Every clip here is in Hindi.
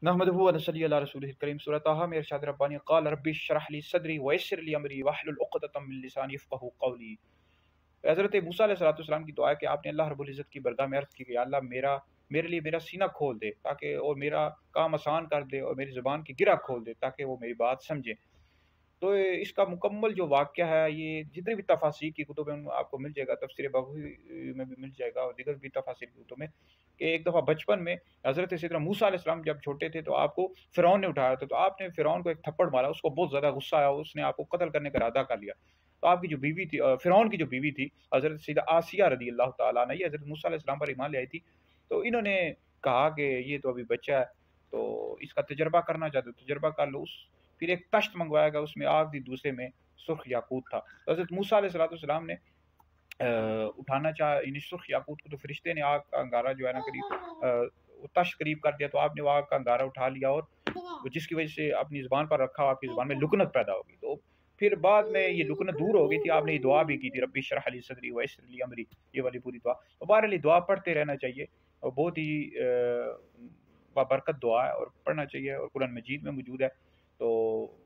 नहमदुहु व नसल्ली अला रसूलिहिल करीम। सूरह ताहा में इरशाद रब्बानी क़ाल रब्बि इश्रह ली सदरी व यस्सिर ली अमरी वहलुल उक़दतम मिन लिसानी यफ़क़हू क़ौली। हज़रत मूसा अलैहिस्सलाम की दुआ है कि आपने अल्लाह रब्बुल इज़्ज़त की बारगाह में अर्ज़ की कि अल्लाह मेरे लिए मेरा सीना खोल दे ताकि और मेरा काम आसान कर दे और मेरी ज़ुबान की गिरा खोल दे ताकि वो मेरी बात समझें। तो इसका मुकम्मल जो वाक़या है, ये जितनी भी तफ़ासीर की कुतुब में आपको मिल जाएगा, तफ़सीर बग़वी में भी मिल जाएगा और दीगर भी तफ़ासीर की कुतुब में, कि एक दफ़ा बचपन में हज़रत सैयदना मूसा अलैहिस्सलाम जब छोटे थे तो आपको फ़िरौन ने उठाया था, तो आपने फ़िरौन को एक थप्पड़ मारा, उसको बहुत ज़्यादा गुस्सा आया, उसने आपको कत्ल करने का इरादा कर लिया। तो आपकी जो बीवी थी फ़िरौन की जो बीवी थी, हज़रत सैयदा आसिया रज़ियल्लाहु ताला अन्हा, ये हज़रत मूसा अलैहिस्सलाम पर ईमान ले आई थी। तो इन्होंने कहा कि ये तो अभी बच्चा है, तो इसका तजर्बा करना चाहते हो, तजर्बा कर लो। उस फिर एक तश्त मँगवाया गया, उसमें आग थी, दूसरे में सुर्ख़ याकूत था। तो हज़रत मूसा अलैहिस्सलाम ने उठाना चाहा यानी सुर्ख़ याकूत को, तो फ़रिश्ते ने आग का अंगारा जो है ना करीब वो तश्त करीब कर दिया, तो आपने वो आग का अंगारा उठा लिया और जिसकी वज़ह से अपनी ज़ुबान पर रखा, आपकी ज़ुबान में लुकनत पैदा होगी। तो फिर बाद में ये लुकनत दूर हो गई थी, आपने ये दुआ भी की थी, रब्बि इश्रह ली सदरी व यस्सिर ली अमरी, ये वाली पूरी दुआ। तो बहरहाल ये दुआ पढ़ते रहना चाहिए और बहुत ही बाबरकत दुआ है और पढ़ना चाहिए और कुरान मजीद में मौजूद है। तो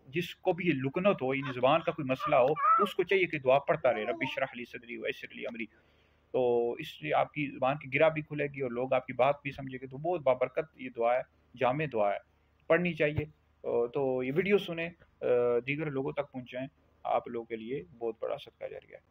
जिसको भी ये लुकनत हो, यानी ज़ुबान का कोई मसला हो, उसको चाहिए कि दुआ पढ़ता रहे, रब्बि इश्रह ली सदरी व यस्सिर ली अमरी। तो इससे आपकी ज़ुबान की गिरा भी खुलेगी और लोग आपकी बात भी समझेंगे। तो बहुत बाबरकत ये दुआ है, जामे दुआ है, पढ़नी चाहिए। तो ये वीडियो सुनें, दीगर लोगों तक पहुँचाएँ, आप लोगों के लिए बहुत बड़ा सदका जारिया है।